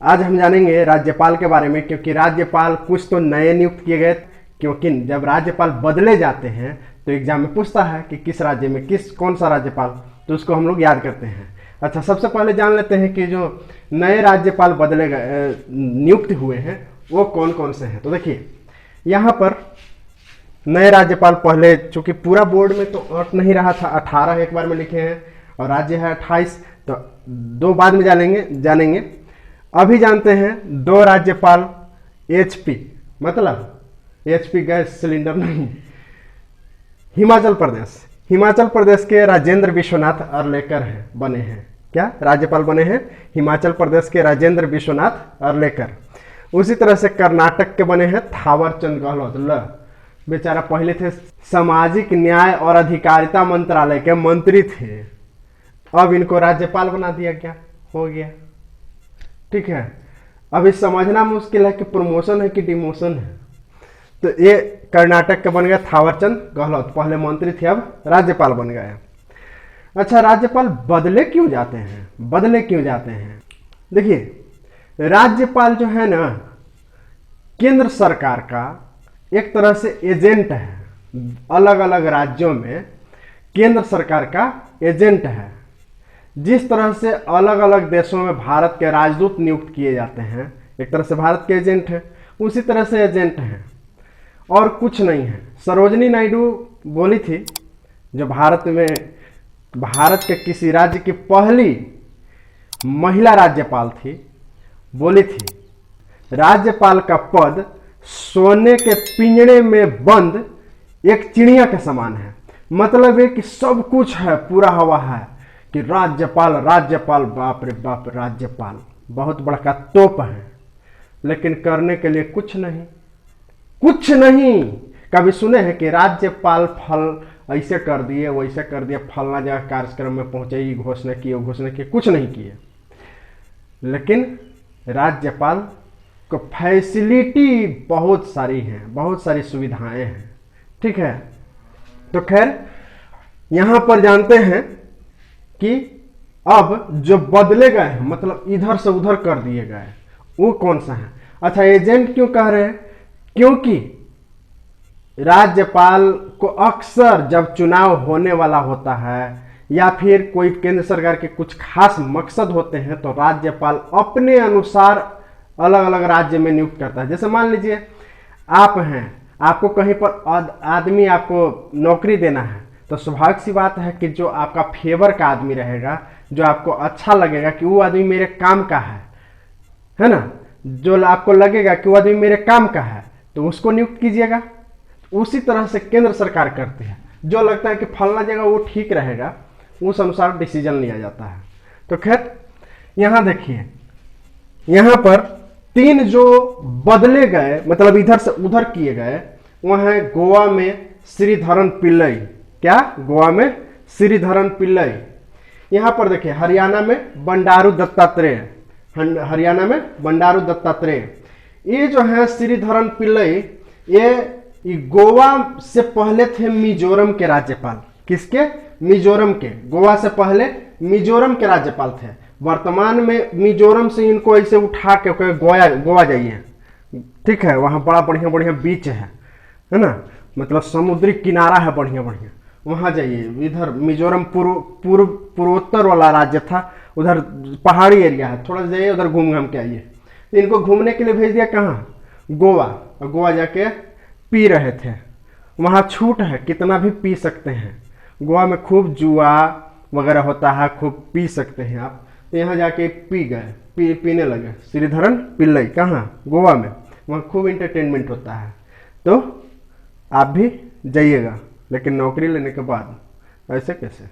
आज हम जानेंगे राज्यपाल के बारे में, क्योंकि राज्यपाल कुछ तो नए नियुक्त किए गए, क्योंकि जब राज्यपाल बदले जाते हैं तो एग्जाम में पूछता है कि किस राज्य में कौन सा राज्यपाल, तो उसको हम लोग याद करते हैं। अच्छा, सबसे पहले जान लेते हैं कि जो नए राज्यपाल बदले गए नियुक्त हुए हैं वो कौन कौन से हैं। तो देखिए यहाँ पर नए राज्यपाल, पहले चूंकि पूरा बोर्ड में तो अट नहीं रहा था, 18 एक बार में लिखे हैं और राज्य है 28, तो दो बाद में जानेंगे। अभी जानते हैं दो राज्यपाल एचपी, मतलब एचपी गैस सिलेंडर नहीं, हिमाचल प्रदेश के राजेंद्र विश्वनाथ अर्लेकर बने हैं। क्या राज्यपाल बने हैं? हिमाचल प्रदेश के राजेंद्र विश्वनाथ अर्लेकर। उसी तरह से कर्नाटक के बने हैं थावर चंद गहलोत। बेचारा पहले थे सामाजिक न्याय और अधिकारिता मंत्रालय के मंत्री थे, अब इनको राज्यपाल बना दिया गया, हो गया। ठीक है, अभी समझना मुश्किल है कि प्रमोशन है कि डिमोशन है। तो ये कर्नाटक के बन गए थावरचंद गहलोत, पहले मंत्री थे अब राज्यपाल बन गए। अच्छा, राज्यपाल बदले क्यों जाते हैं? देखिए राज्यपाल जो है ना, केंद्र सरकार का एक तरह से एजेंट है, अलग अलग राज्यों में केंद्र सरकार का एजेंट है। जिस तरह से अलग अलग देशों में भारत के राजदूत नियुक्त किए जाते हैं, एक तरह से भारत के एजेंट हैं, उसी तरह से एजेंट हैं और कुछ नहीं है। सरोजनी नायडू बोली थी, जो भारत के किसी राज्य की पहली महिला राज्यपाल थी, बोली थी राज्यपाल का पद सोने के पिंजड़े में बंद एक चिड़िया के समान है। मतलब है कि सब कुछ है, पूरा हवा है कि राज्यपाल बाप रे बाप, राज्यपाल बहुत बड़ा तोप है, लेकिन करने के लिए कुछ नहीं। कभी सुने हैं कि राज्यपाल फल ऐसे कर दिए, वैसे कर दिए, फलना जगह कार्यक्रम में पहुंचे, ये घोषणा किए, वो घोषणा किए, कुछ नहीं किए। लेकिन राज्यपाल को फैसिलिटी बहुत सारी हैं, बहुत सारी सुविधाएं हैं। ठीक है, तो खैर यहां पर जानते हैं कि अब जो बदले गए हैं, मतलब इधर से उधर कर दिए गए, वो कौन सा है। अच्छा, एजेंट क्यों कह रहे हैं? क्योंकि राज्यपाल को अक्सर जब चुनाव होने वाला होता है या फिर कोई केंद्र सरकार के कुछ खास मकसद होते हैं, तो राज्यपाल अपने अनुसार अलग अलग राज्य में नियुक्त करता है। जैसे मान लीजिए आप हैं, आपको कहीं पर आदमी आपको नौकरी देना है, तो स्वाभाविक सी बात है कि जो आपका फेवर का आदमी रहेगा, जो आपको अच्छा लगेगा कि वो आदमी मेरे काम का है ना, जो आपको लगेगा कि वो आदमी मेरे काम का है, तो उसको नियुक्त कीजिएगा। उसी तरह से केंद्र सरकार करती है, जो लगता है कि फलना जगह वो ठीक रहेगा, उस अनुसार डिसीजन लिया जाता है। तो खैर यहां देखिए, यहां पर तीन जो बदले गए, मतलब इधर से उधर किए गए, वह है गोवा में श्रीधरन पिल्लई। क्या? गोवा में श्रीधरन पिल्लई। यहां पर देखिए हरियाणा में बंडारू दत्तात्रेय। ये जो है श्रीधरन पिल्लई, ये गोवा से पहले थे मिजोरम के राज्यपाल। किसके? मिजोरम के। गोवा से पहले मिजोरम के राज्यपाल थे। वर्तमान में मिजोरम से इनको ऐसे उठा के गोवा जाइए, ठीक है, वहां बड़ा बढ़िया बीच है ना, मतलब समुद्री किनारा है बढ़िया, वहां जाइए। इधर मिजोरम पूर्वोत्तर वाला राज्य था, उधर पहाड़ी एरिया है, थोड़ा जाइए उधर घूम के आइए। तो इनको घूमने के लिए भेज दिया कहाँ? गोवा। और गोवा जाके पी रहे थे, वहां छूट है, कितना भी पी सकते हैं। गोवा में खूब जुआ वगैरह होता है, खूब पी सकते हैं आप। तो यहाँ जाके पीने लगे श्रीधरन पिल्लई। कहाँ? गोवा में। वहाँ खूब इंटरटेनमेंट होता है, तो आप भी जाइएगा, लेकिन नौकरी लेने के बाद। ऐसे कैसे?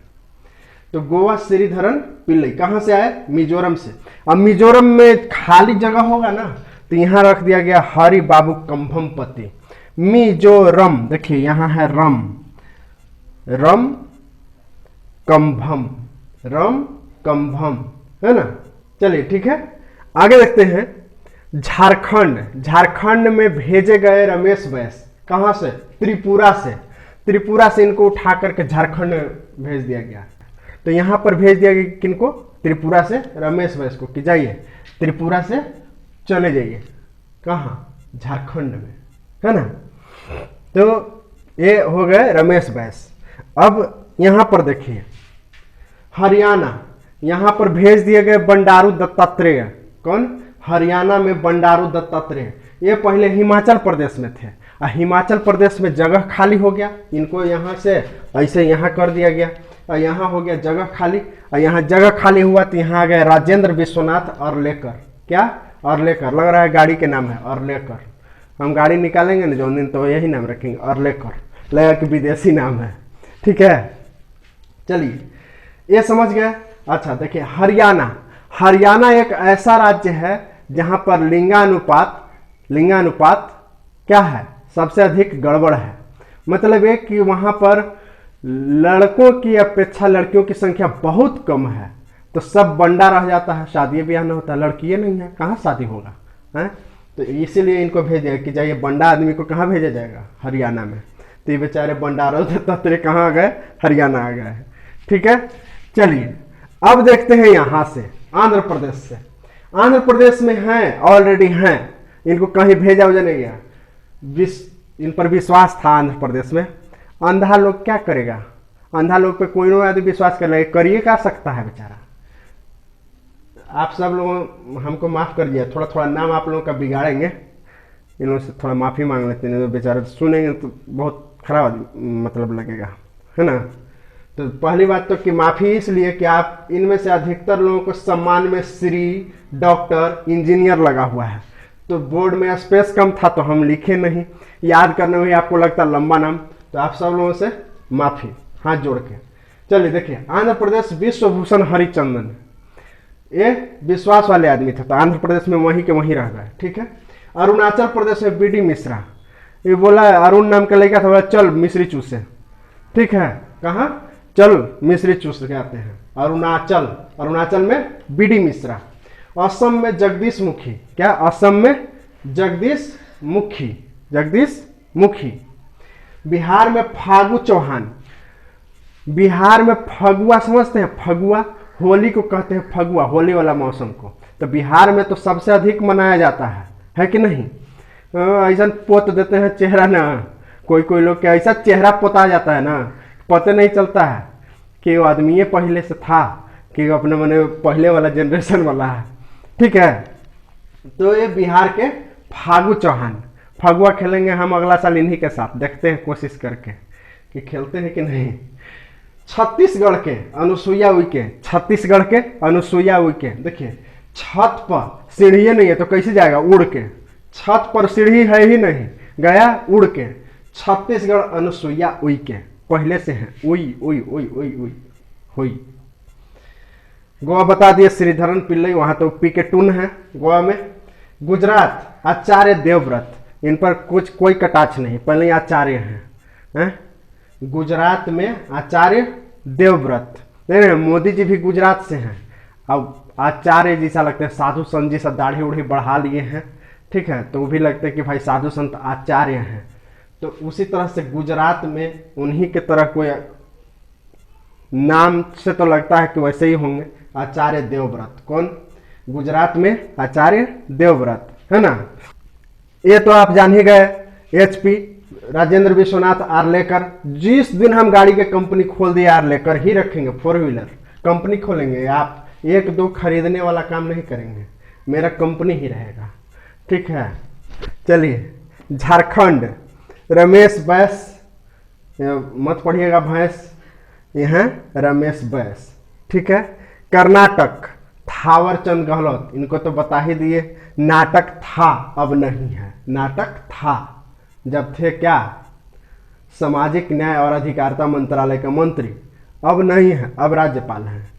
तो गोवा श्रीधरन पिल्लई कहाँ से आए? मिजोरम से। अब मिजोरम में खाली जगह होगा ना, तो यहाँ रख दिया गया हरि बाबू कंभमपति। मिजोरम, देखिए यहाँ है रम कंभम, है ना। चलिए ठीक है, आगे देखते हैं। झारखंड में भेजे गए रमेश बैस। कहां से? त्रिपुरा से इनको उठा करके झारखंड भेज दिया गया। तो यहां पर भेज दिया गया किनको? त्रिपुरा से रमेश बैस को कि जाइए त्रिपुरा से चले जाइए कहाँ, झारखंड में, है ना। तो ये हो गए रमेश बैस। अब यहाँ पर देखिए हरियाणा, यहाँ पर भेज दिए गए बंडारू दत्तात्रेय। कौन? हरियाणा में बंडारू दत्तात्रेय। ये पहले हिमाचल प्रदेश में थे, और हिमाचल प्रदेश में जगह खाली हो गया, इनको यहाँ से ऐसे यहाँ कर दिया गया, और यहाँ हो गया जगह खाली, और यहाँ जगह खाली हुआ तो यहाँ आ गए राजेंद्र विश्वनाथ अर्लेकर। क्या? अर्लेकर, लग रहा है गाड़ी के नाम है अर्लेकर। हम गाड़ी निकालेंगे ना जो दिन, तो यही नाम रखेंगे अर्लेकर, लगा कि विदेशी नाम है। ठीक है, चलिए ये समझ गए। अच्छा देखिए हरियाणा, हरियाणा एक ऐसा राज्य है जहां पर लिंगानुपात क्या है, सबसे अधिक गड़बड़ है। मतलब ये कि वहां पर लड़कों की अपेक्षा लड़कियों की संख्या बहुत कम है, तो सब बंडा रह जाता है, शादी ब्याह नहीं होता, लड़कियां नहीं है, कहाँ शादी होगा है। तो इसीलिए इनको भेजे कि जाइए, बंडा आदमी को कहाँ भेजा जाएगा, हरियाणा में। तो ये बेचारे बंडारों तत्रे कहाँ आ गए, हरियाणा आ गए। ठीक है, चलिए अब देखते हैं यहाँ से आंध्र प्रदेश से। आंध्र प्रदेश में हैं, ऑलरेडी हैं, इनको कहीं भेजा वजा नहीं गया, इन पर विश्वास था आंध्र प्रदेश में। अंधा लोग क्या करेगा, अंधा लोग पे कोई ना आदमी विश्वास कर ले, करिए क्या सकता है बेचारा। आप सब लोग हमको माफ कर दिया, थोड़ा थोड़ा नाम आप लोगों का बिगाड़ेंगे, इन लोगों से थोड़ा माफी मांग लेते हैं, तो बेचारे सुनेंगे तो बहुत खराब मतलब लगेगा, है ना। तो पहली बात तो कि माफी इसलिए कि आप इनमें से अधिकतर लोगों को सम्मान में श्री, डॉक्टर, इंजीनियर लगा हुआ है, तो बोर्ड में स्पेस कम था तो हम लिखे नहीं, याद करने में आपको लगता लंबा नाम, तो आप सब लोगों से माफी, हाथ जोड़ के। चलिए देखिए आंध्र प्रदेश विश्वभूषण हरिचंदन, ये विश्वास वाले आदमी थे, तो आंध्र प्रदेश में वहीं के वहीं रह गए। ठीक है, अरुणाचल प्रदेश में बीडी मिश्रा, ये बोला अरुण नाम का लड़का था, बोला चल मिश्री चूसे। ठीक है, कहाँ? चल मिश्री चूस के आते हैं। अरुणाचल, अरुणाचल में बीडी मिश्रा। असम में जगदीश मुखी, क्या? असम में जगदीश मुखी। बिहार में फागू चौहान, बिहार में फगुआ समझते हैं, फगुआ, होली को कहते हैं फगुआ, होली वाला मौसम को, तो बिहार में तो सबसे अधिक मनाया जाता है कि नहीं। ऐसा पोत देते हैं चेहरा ना, कोई कोई लोग क्या ऐसा चेहरा पोता जाता है ना, पता नहीं चलता है कि वो आदमी पहले से था कि अपने मने पहले वाला जनरेशन वाला है। ठीक है, तो ये बिहार के फागू चौहान, फगुआ खेलेंगे हम अगला साल इन्हीं के साथ, देखते हैं कोशिश करके कि खेलते हैं कि नहीं। छत्तीसगढ़ के अनुसुईया उइके, देखिए छत पर सीढ़ी नहीं है तो कैसे जाएगा, उड़ के, छत पर सीढ़ी है ही नहीं, गया उड़ के। छत्तीसगढ़ अनुसुईया उइके पहले से है, हुई। गोवा बता दिए श्रीधरन पिल्लई, वहां तो पी के टून है गोवा में। गुजरात आचार्य देवव्रत, इन पर कुछ कोई कटाक्ष नहीं, पहले ही आचार्य हैं। गुजरात में आचार्य देवव्रत, नहीं मोदी जी भी गुजरात से हैं। अब आचार्य जैसा लगते हैं, साधु संत जी सब दाढ़ी उढ़ी बढ़ा लिए हैं। ठीक है, तो वो भी लगते हैं कि भाई साधु संत आचार्य हैं, तो उसी तरह से गुजरात में उन्हीं के तरह कोई नाम से तो लगता है कि वैसे ही होंगे, आचार्य देवव्रत। कौन? गुजरात में आचार्य देवव्रत, है ना। ये तो आप जान ही गए, HP राजेंद्र विश्वनाथ आर्लेकर। जिस दिन हम गाड़ी के कंपनी खोल दिए आर्लेकर ही रखेंगे, 4 व्हीलर कंपनी खोलेंगे, आप 1-2 खरीदने वाला काम नहीं करेंगे, मेरा कंपनी ही रहेगा। ठीक है, चलिए झारखंड रमेश बैस, मत पढ़िएगा भैंस, यह रमेश बैस। ठीक है, कर्नाटक थावर चंद गहलोत, इनको तो बता ही दिए, नाटक था अब नहीं है, नाटक था जब थे क्या, सामाजिक न्याय और अधिकारिता मंत्रालय के मंत्री, अब नहीं है, अब राज्यपाल हैं।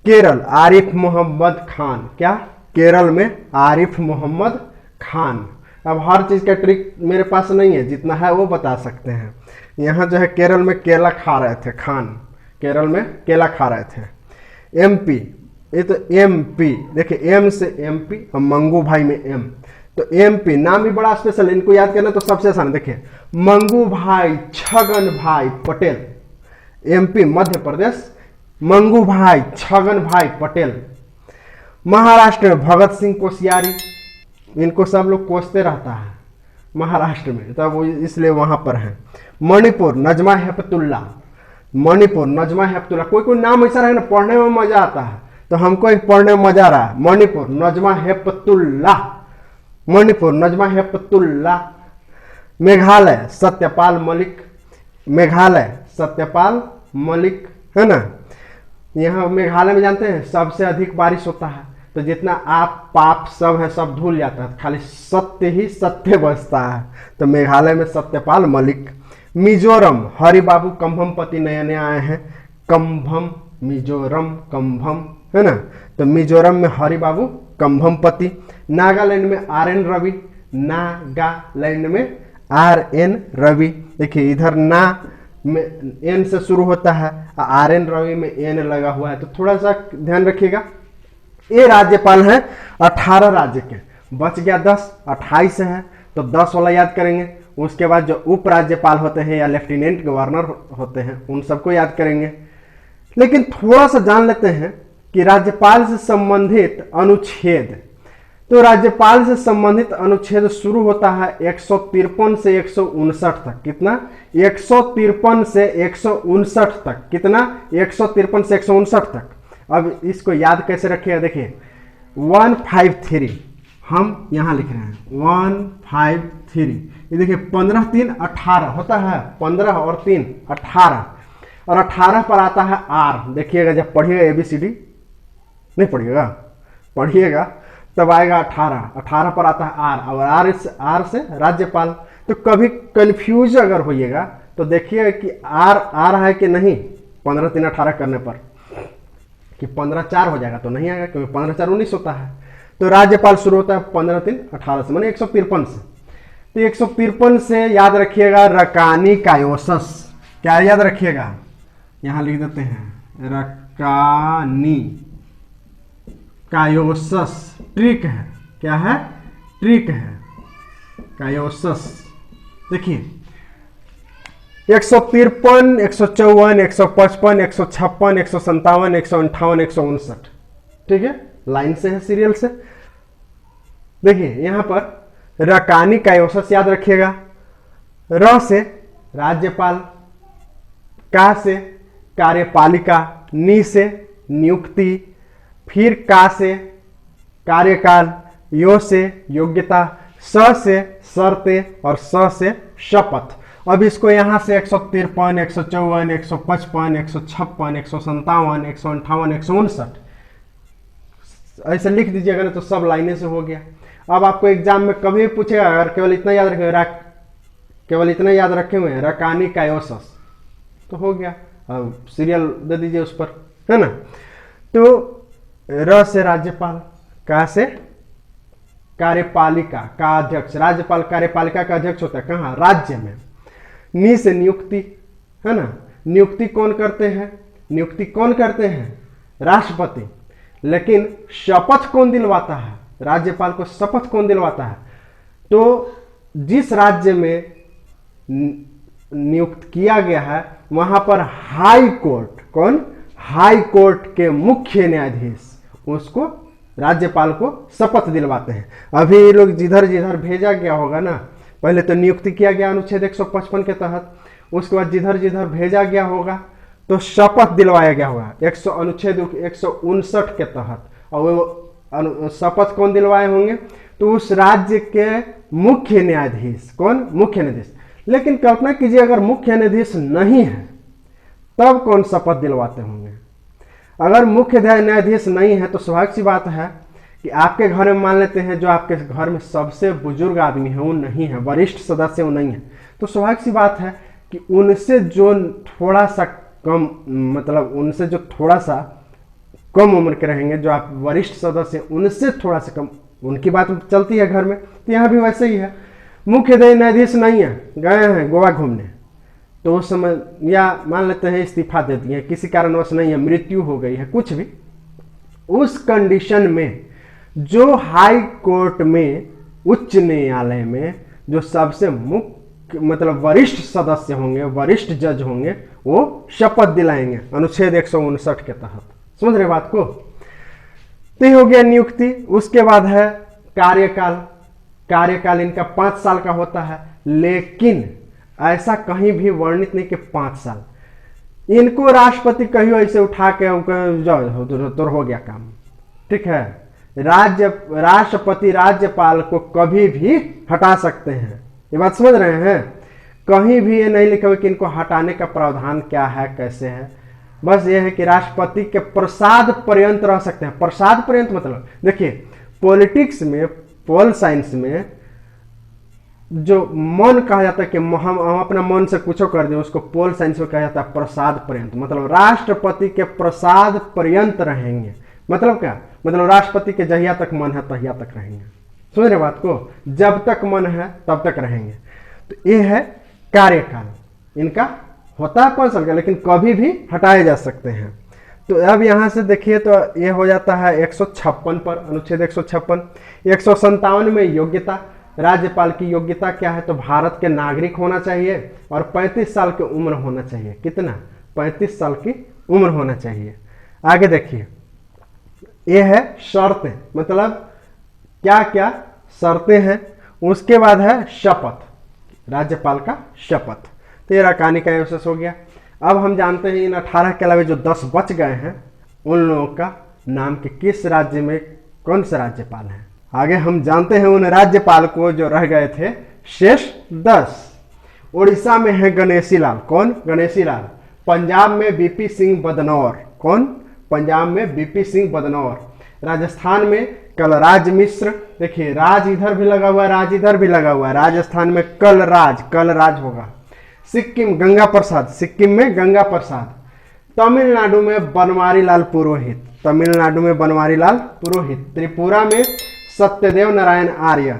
केरल आरिफ मोहम्मद खान, क्या? केरल में आरिफ मोहम्मद खान। अब हर चीज़ का ट्रिक मेरे पास नहीं है, जितना है वो बता सकते हैं। यहाँ जो है केरल में केला खा रहे थे, खान केरल में केला खा रहे थे। MP, ये तो MP, देखिए M से MP और मंगू भाई में M, तो MP नाम भी बड़ा स्पेशल है, इनको याद करना तो सबसे आसान। देखिए मंगू भाई छगन भाई पटेल, MP मध्य प्रदेश, मंगू भाई छगन भाई पटेल। महाराष्ट्र में भगत सिंह कोश्यारी, इनको सब लोग कोसते रहता है महाराष्ट्र में, तब वो इसलिए वहां पर है। मणिपुर नजमा हेपतुल्ला, मणिपुर नजमा हेपतुल्ला, कोई कोई नाम ऐसा रहे ना पढ़ने में मजा आता है, तो हमको एक पढ़ने में मजा आ रहा है। मणिपुर नजमा हेपतुल्ला, मणिपुर नजमा हेपतुल्ला। मेघालय सत्यपाल मलिक, मेघालय सत्यपाल मलिक है ना। यहाँ मेघालय में जानते हैं सबसे अधिक बारिश होता है, तो जितना आप पाप सब है सब धुल जाता है, खाली सत्य ही सत्य बचता है, तो मेघालय में सत्यपाल मलिक। मिजोरम हरिबाबू कंभमपति नए नए आए हैं, कंभम मिजोरम कंभम है ना, तो मिजोरम में हरिबाबू कंभमपति। नागालैंड में RN रवि, नागालैंड में RN रवि। देखिए इधर ना में एन से शुरू होता है, RN रवि में एन लगा हुआ है, तो थोड़ा सा ध्यान रखिएगा। ये राज्यपाल हैं 18 राज्य के, बच गया 10, 28 है तो 10 वाला याद करेंगे। उसके बाद जो उप राज्यपाल होते हैं या लेफ्टिनेंट गवर्नर होते हैं उन सबको याद करेंगे। लेकिन थोड़ा सा जान लेते हैं कि राज्यपाल से संबंधित अनुच्छेद, तो राज्यपाल से संबंधित अनुच्छेद शुरू होता है 153 से 159 तक। कितना? 153 से 159 तक। कितना? 153 से 159 तक। अब इसको याद कैसे रखिएगा, देखिए 153 हम यहां लिख रहे हैं 153, ये देखिए 15 3 18 होता है, 15 और 3 18, और 18 पर आता है R। देखिएगा जब पढ़िएगा ABCD, नहीं पढ़िएगा, पढ़िएगा तब आएगा 18 पर आता है R, और R से राज्यपाल। तो कभी कंफ्यूज अगर होइएगा तो देखिएगा कि R है कि नहीं 15 3 18 करने पर, कि 15 4 हो जाएगा तो नहीं आएगा, क्योंकि 15 4 19 होता है। तो राज्यपाल शुरू होता है 15 3 18 से, माने 153 से। तो 153 से याद रखिएगा रकानी कायोसस। क्या याद रखिएगा, यहां लिख देते हैं रकानी कायोसस। ट्रिक है, क्या है? ट्रिक है, कायोसस। देखिए 153 154 155 156 157 158 159, ठीक है, लाइन से है, सीरियल से। देखिए यहां पर रकानी कायोसस याद रखिएगा। र से राज्यपाल, का से कार्यपालिका, नी से नियुक्ति, फिर का से कार्यकाल, यो से योग्यता, स से शर्तें, और स से शपथ। अब इसको यहां से 153 154 155 156 157 158 159 ऐसे लिख दीजिएगा ना, तो सब लाइनें से हो गया। अब आपको एग्जाम में कभी भी पूछेगा, अगर केवल इतना याद रखे, केवल इतना याद रखे हुए हैं रकानी कायोसस, तो हो गया। अब सीरियल दे दीजिए उस पर, है ना। तो र से राज्यपाल, का से कार्यपालिका का अध्यक्ष, राज्यपाल कार्यपालिका का अध्यक्ष होता है कहाँ? राज्य में। नी से नियुक्ति, है ना, नियुक्ति कौन करते हैं? नियुक्ति कौन करते हैं? राष्ट्रपति। लेकिन शपथ कौन दिलवाता है? राज्यपाल को शपथ कौन दिलवाता है? तो जिस राज्य में नियुक्त किया गया है वहां पर हाई कोर्ट, कौन? हाई कोर्ट के मुख्य न्यायाधीश उसको, राज्यपाल को शपथ दिलवाते हैं। अभी ये लोग जिधर जिधर भेजा गया होगा ना, पहले तो नियुक्ति किया गया अनुच्छेद 155 के तहत, उसके बाद जिधर जिधर भेजा गया होगा तो शपथ दिलवाया गया होगा अनुच्छेद 159 के तहत, और वो शपथ कौन दिलवाए होंगे? तो उस राज्य के मुख्य न्यायाधीश। कौन? मुख्य न्यायाधीश। लेकिन कल्पना कीजिए अगर मुख्य न्यायाधीश नहीं है तब कौन शपथ दिलवाते होंगे? अगर मुख्य न्यायाधीश नहीं है तो स्वाभाविक सी बात है कि आपके घर में मान लेते हैं जो आपके घर में सबसे बुजुर्ग आदमी है वो नहीं है, वरिष्ठ सदस्य वो नहीं है, तो स्वाभाविक सी बात है कि उनसे जो थोड़ा सा कम, मतलब उनसे जो थोड़ा सा कम उम्र के रहेंगे, जो आप वरिष्ठ सदस्य उनसे थोड़ा सा कम, उनकी बात चलती है घर में। तो यहाँ भी वैसे ही है, मुख्य न्यायाधीश नहीं है, गए हैं गोवा घूमने, तो उस समय या मान लेते हैं इस्तीफा दे दिए, किसी कारणवश नहीं है, मृत्यु हो गई है, कुछ भी, उस कंडीशन में जो हाई कोर्ट में, उच्च न्यायालय में जो सबसे मुख्य मतलब वरिष्ठ सदस्य होंगे, वरिष्ठ जज होंगे, वो शपथ दिलाएंगे अनुच्छेद 159 के तहत। समझ रहे बात को? तो ये हो गया नियुक्ति। उसके बाद है कार्यकाल। कार्यकाल इनका 5 साल का होता है, लेकिन ऐसा कहीं भी वर्णित नहीं कि 5 साल। इनको राष्ट्रपति कहियो ऐसे उठा के जाओ तो हो गया काम, ठीक है। राष्ट्रपति राज्यपाल को कभी भी हटा सकते हैं, ये बात समझ रहे हैं। कहीं भी ये नहीं लिखा हुआ कि इनको हटाने का प्रावधान क्या है, कैसे है। बस ये है कि राष्ट्रपति के प्रसाद पर्यंत रह सकते हैं। प्रसाद पर्यंत मतलब देखिए, पॉलिटिक्स में, पॉल साइंस में जो मन कहा जाता है कि हम अपना मन से कुछ कर दें, उसको पोल साइंस में कहा जाता है प्रसाद पर्यंत। मतलब राष्ट्रपति के प्रसाद पर्यंत रहेंगे। मतलब क्या, मतलब राष्ट्रपति के जहिया तक मन है तहिया तक रहेंगे। समझ रहे बात को, जब तक मन है तब तक रहेंगे। तो ये है कार्यकाल। इनका होता है 5 साल का, लेकिन कभी भी हटाए जा सकते हैं। तो अब यहां से देखिए तो ये हो जाता है 156 पर, अनुच्छेद 156। 157 में योग्यता, राज्यपाल की योग्यता क्या है, तो भारत के नागरिक होना चाहिए और 35 साल की उम्र होना चाहिए। कितना, 35 साल की उम्र होना चाहिए। आगे देखिए, ये है शर्तें, मतलब क्या क्या शर्तें हैं। उसके बाद है शपथ, राज्यपाल का शपथ। तो ये राकानी का अवशेष हो गया। अब हम जानते हैं इन 18 के अलावा जो 10 बच गए हैं, उन लोगों का नाम कि किस राज्य में कौन से राज्यपाल हैं। आगे हम जानते हैं उन राज्यपाल को जो रह गए थे, शेष 10। उड़ीसा में है गणेशी लाल। कौन, गणेशी लाल। पंजाब में बीपी सिंह बदनौर। कौन, पंजाब में बीपी सिंह बदनौर। राजस्थान में कलराज मिश्र। देखिए, राज इधर भी लगा हुआ है, राज इधर भी लगा हुआ है। राजस्थान में कलराज, कलराज होगा। सिक्किम गंगा प्रसाद, सिक्किम में गंगा प्रसाद। तमिलनाडु में बनवारी लाल पुरोहित, तमिलनाडु में बनवारी लाल पुरोहित। त्रिपुरा में सत्यदेव नारायण आर्य,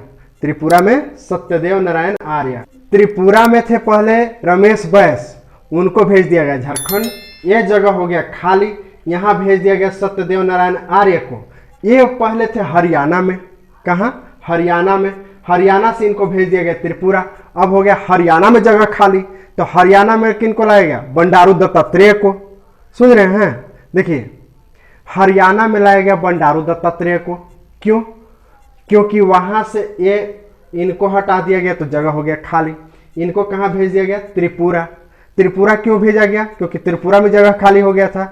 त्रिपुरा में सत्यदेव नारायण आर्य। त्रिपुरा में थे पहले रमेश बैस, उनको भेज दिया गया झारखंड। ये जगह हो गया खाली, यहाँ भेज दिया गया सत्यदेव नारायण आर्य को। ये पहले थे हरियाणा में। कहाँ, हरियाणा में। हरियाणा से इनको भेज दिया गया त्रिपुरा। अब हो गया हरियाणा में जगह खाली, तो हरियाणा में किनको लाया गया, बंडारू दत्तात्रेय को। सुन रहे हैं, देखिए हरियाणा में लाया गया बंडारू दत्तात्रेय को। क्यों, क्योंकि वहां से ये इनको हटा दिया गया तो जगह हो गया खाली। इनको कहाँ भेज दिया गया, त्रिपुरा। त्रिपुरा क्यों भेजा गया, क्योंकि त्रिपुरा में जगह खाली हो गया था।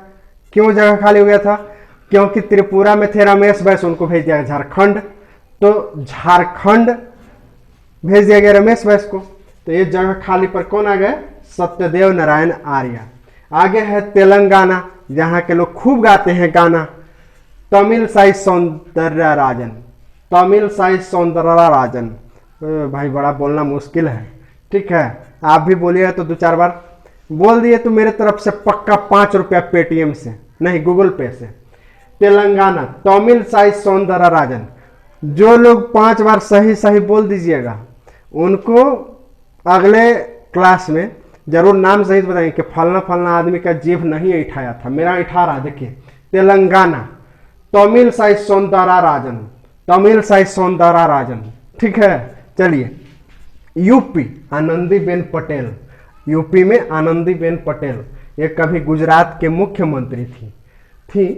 क्यों जगह खाली हो गया था, क्योंकि त्रिपुरा में थे रमेश बैस, उनको भेज दिया गया झारखंड। तो झारखंड भेज दिया गया रमेश बैस को। तो ये जगह खाली पर कौन आ गए, सत्यदेव नारायण आर्य। आगे है तेलंगाना, जहां के लोग खूब गाते हैं गाना, तमिल साई सौंदर्यराजन, तमिल साई सौंदर्यराजन। भाई बड़ा बोलना मुश्किल है, ठीक है। आप भी बोलिए तो 2-4 बार बोल दिए तो मेरे तरफ से पक्का 5 रुपया पेटीएम से, नहीं गूगल पे से। तेलंगाना, तमिल साई सौंदर्यराजन। जो लोग 5 बार सही सही बोल दीजिएगा, उनको अगले क्लास में जरूर नाम सहित बताएंगे कि फलना फलना आदमी का जीभ नहीं ऐठाया था, मेरा ऐठा रहा। देखिए, तेलंगाना, तमिल साई सौंदर्यराजन, तमिल साई सौंदर्यराजन, ठीक है। चलिए, यूपी, आनंदीबेन पटेल। यूपी में आनंदीबेन पटेल, ये कभी गुजरात के मुख्यमंत्री थी।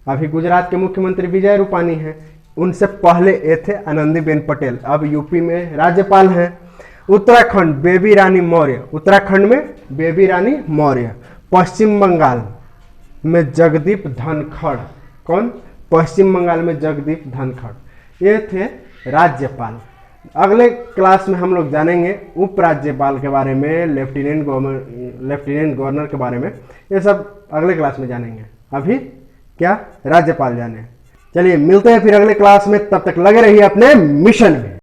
अभी गुजरात के मुख्यमंत्री विजय रूपानी हैं, उनसे पहले ये थे आनंदीबेन पटेल। अब यूपी में राज्यपाल हैं। उत्तराखंड, बेबी रानी मौर्य, उत्तराखंड में बेबी रानी मौर्य। पश्चिम बंगाल में जगदीप धनखड़। कौन, पश्चिम बंगाल में जगदीप धनखड़। ये थे राज्यपाल। अगले क्लास में हम लोग जानेंगे उपराज्यपाल के बारे में, लेफ्टिनेंट गवर्नर के बारे में, ये सब अगले क्लास में जानेंगे। अभी क्या, राज्यपाल जाने। चलिए मिलते हैं फिर अगले क्लास में, तब तक लगे रहिए अपने मिशन में।